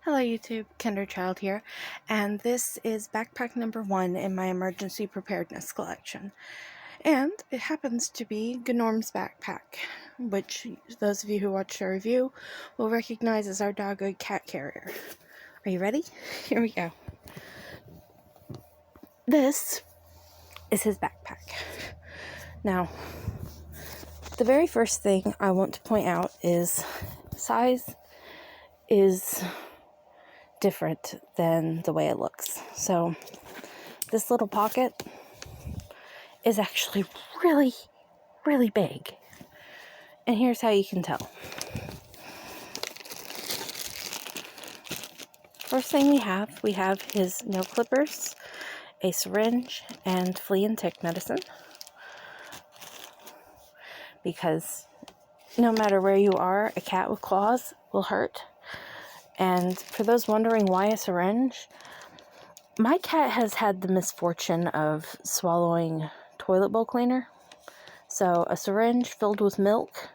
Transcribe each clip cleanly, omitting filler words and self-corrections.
Hello YouTube, Kinderchild here, and this is backpack number 1 in my emergency preparedness collection. And it happens to be Gnorm's backpack, which those of you who watched our review will recognize as our dog cat carrier. Are you ready? Here we go. This is his backpack. Now, the very first thing I want to point out is size is different than the way it looks. So this little pocket is actually really, really big. And here's how you can tell. First thing we have his nail clippers, a syringe, and flea and tick medicine. Because no matter where you are, a cat with claws will hurt. And for those wondering why a syringe, my cat has had the misfortune of swallowing toilet bowl cleaner. So a syringe filled with milk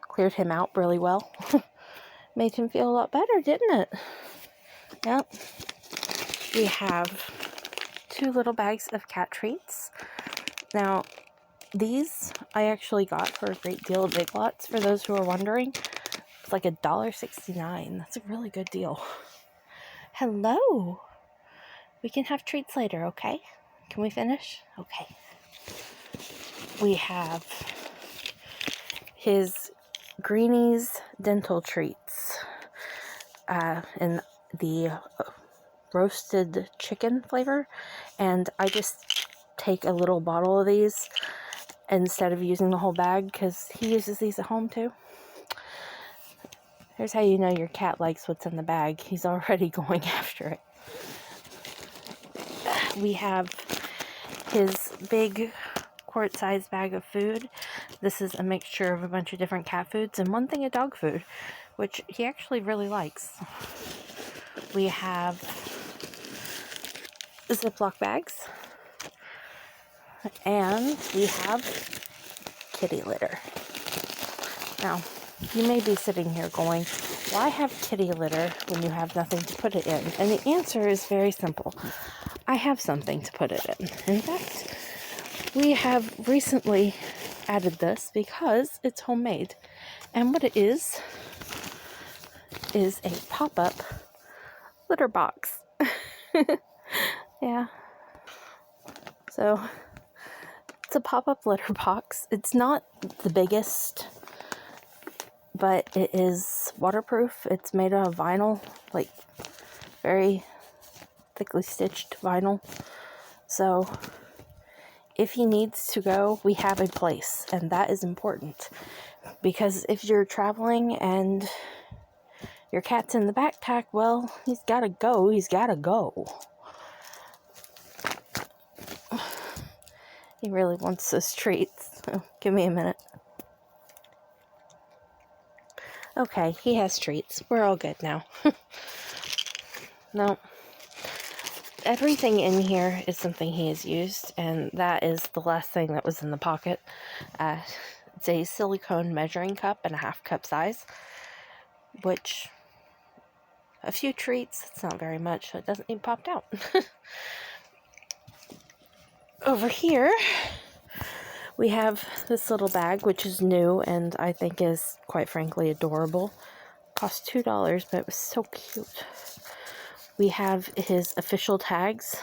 cleared him out really well. Made him feel a lot better, didn't it? Yep. We have 2 little bags of cat treats. Now, these I actually got for a great deal of Big Lots, for those who are wondering. It's like $1.69. That's a really good deal. Hello! We can have treats later, okay? Can we finish? Okay. We have his Greenies dental treats in the roasted chicken flavor, and I just take a little bottle of these instead of using the whole bag because he uses these at home too. Here's how you know your cat likes what's in the bag. He's already going after it. We have his big quart-sized bag of food. This is a mixture of a bunch of different cat foods and one thing of dog food, which he actually really likes. We have Ziploc bags, and we have kitty litter. Now, you may be sitting here going, why have kitty litter when you have nothing to put it in? And the answer is very simple. I have something to put it in. In fact, we have recently added this because it's homemade. And what it is a pop-up litter box. Yeah. So, it's a pop-up litter box. It's not the biggest, but it is waterproof. It's made out of vinyl, like very thickly stitched vinyl. So if he needs to go, we have a place, and that is important. Because if you're traveling and your cat's in the backpack, well, he's gotta go. He really wants those treats. So give me a minute. Okay, he has treats. We're all good now. No. Everything in here is something he has used, and that is the last thing that was in the pocket. It's a silicone measuring cup and a half cup size, which a few treats, it's not very much, so it doesn't need popped out. Over here, we have this little bag, which is new, and I think is, quite frankly, adorable. Cost $2, but it was so cute. We have his official tags.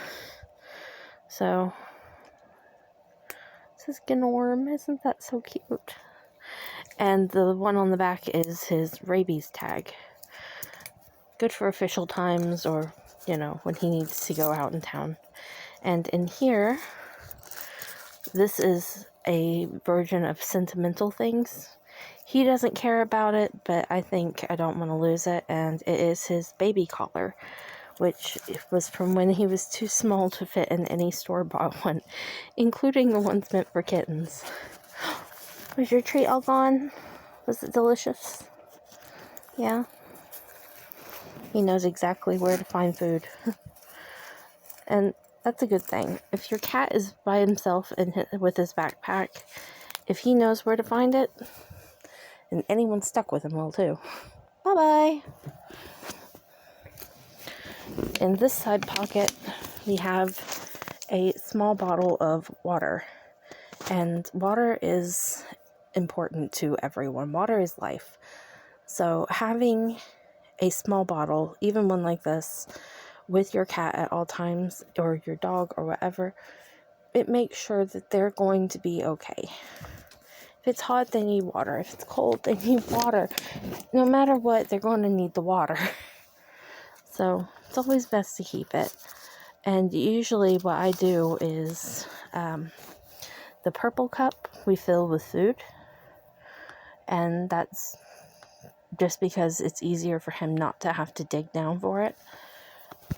So, this is Gnorm. Isn't that so cute? And the one on the back is his rabies tag. Good for official times or, you know, when he needs to go out in town. And in here, this is a version of sentimental things. He doesn't care about it, but I think I don't want to lose it. And it is his baby collar, which was from when he was too small to fit in any store-bought one, including the ones meant for kittens. Was your treat all gone? Was it delicious? Yeah? He knows exactly where to find food. And that's a good thing. If your cat is by himself with his backpack, if he knows where to find it, and anyone stuck with him will too. Bye-bye! In this side pocket, we have a small bottle of water. And water is important to everyone. Water is life. So having a small bottle, even one like this, with your cat at all times, or your dog, or whatever, it makes sure that they're going to be okay. If it's hot, they need water. If it's cold, they need water. No matter what, they're going to need the water. So it's always best to keep it. And usually what I do is the purple cup we fill with food. And that's just because it's easier for him not to have to dig down for it.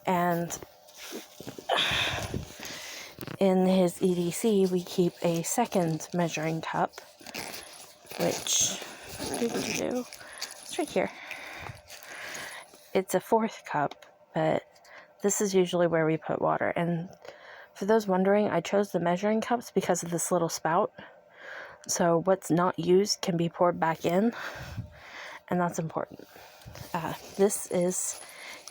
And in his EDC, we keep a second measuring cup, which, it's right here. It's a fourth cup, but this is usually where we put water. And for those wondering, I chose the measuring cups because of this little spout. So what's not used can be poured back in, and that's important. This is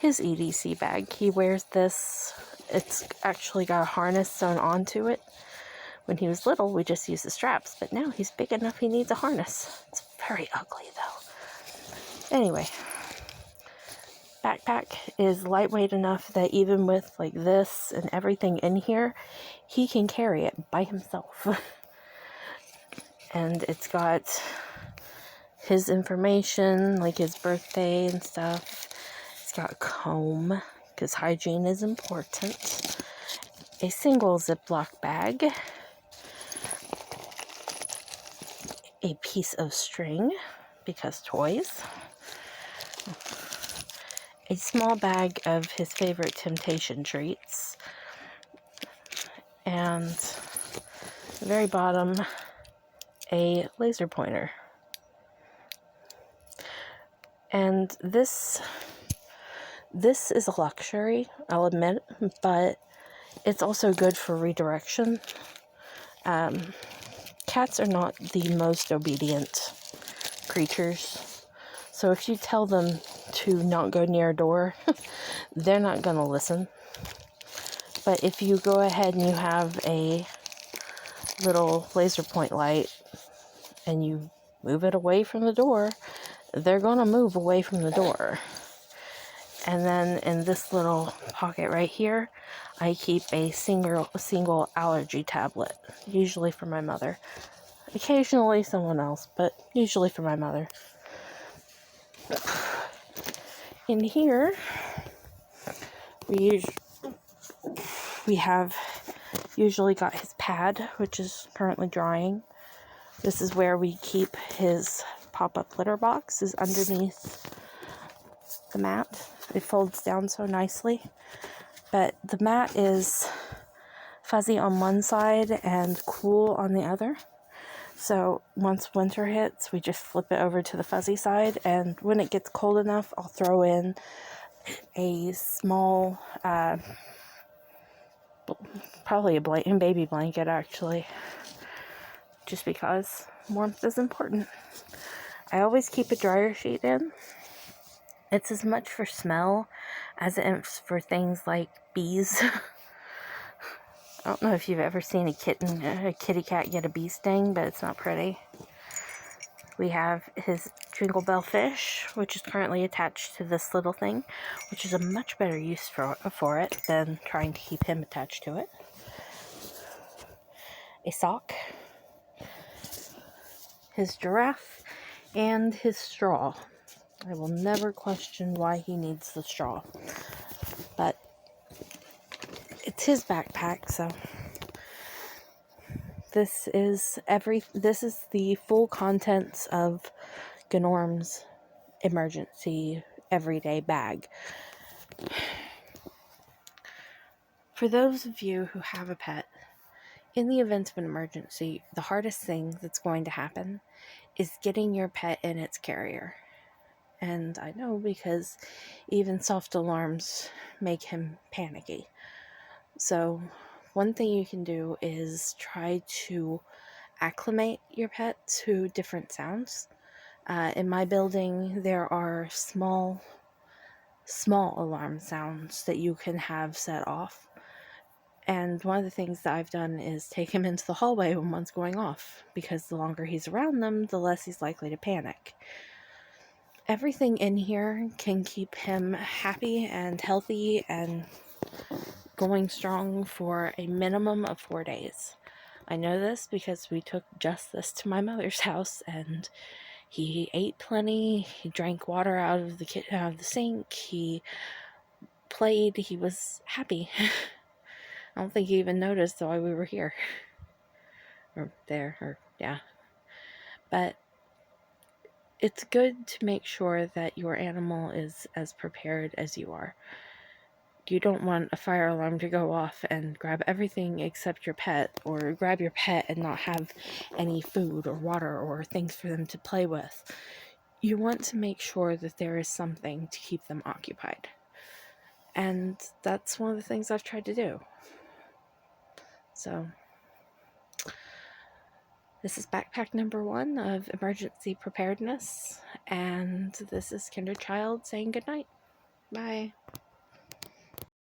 his EDC bag. He wears this. It's actually got a harness sewn onto it. When he was little, we just used the straps, but now he's big enough he needs a harness. It's very ugly, though. Anyway, backpack is lightweight enough that even with like this and everything in here, he can carry it by himself. And it's got his information, like his birthday and stuff. It's got a comb, because hygiene is important. A single Ziploc bag. A piece of string, because toys. A small bag of his favorite temptation treats. And at the very bottom, a laser pointer. And this is a luxury, I'll admit, but it's also good for redirection. Cats are not the most obedient creatures. So if you tell them to not go near a door, they're not going to listen. But if you go ahead and you have a little laser point light and you move it away from the door, they're going to move away from the door. And then in this little pocket right here, I keep a single allergy tablet, usually for my mother. Occasionally someone else, but usually for my mother. In here, we have usually got his pad, which is currently drying. This is where we keep his pop-up litter box, is underneath the mat. It folds down so nicely. But the mat is fuzzy on one side and cool on the other. So once winter hits, we just flip it over to the fuzzy side, and when it gets cold enough, I'll throw in a small, probably a baby blanket actually, just because warmth is important. I always keep a dryer sheet in. It's as much for smell as it is for things like bees. I don't know if you've ever seen a kitty cat get a bee sting, but it's not pretty. We have his jingle bell fish, which is currently attached to this little thing, which is a much better use for it than trying to keep him attached to it. A sock, his giraffe, and his straw. I will never question why he needs the straw, but it's his backpack, so this is the full contents of Gnorm's emergency everyday bag. For those of you who have a pet, in the event of an emergency, the hardest thing that's going to happen is getting your pet in its carrier. And I know, because even soft alarms make him panicky. So one thing you can do is try to acclimate your pet to different sounds. In my building, there are small small alarm sounds that you can have set off. And one of the things that I've done is take him into the hallway when one's going off, because the longer he's around them, the less he's likely to panic. Everything in here can keep him happy and healthy and going strong for a minimum of 4 days. I know this because we took just this to my mother's house, and he ate plenty, he drank water out of the sink, he played, he was happy. I don't think he even noticed why we were here. Yeah. But it's good to make sure that your animal is as prepared as you are. You don't want a fire alarm to go off and grab everything except your pet, or grab your pet and not have any food or water or things for them to play with. You want to make sure that there is something to keep them occupied. And that's one of the things I've tried to do. So, this is backpack number 1 of emergency preparedness, and this is Kinderchild saying goodnight. Bye.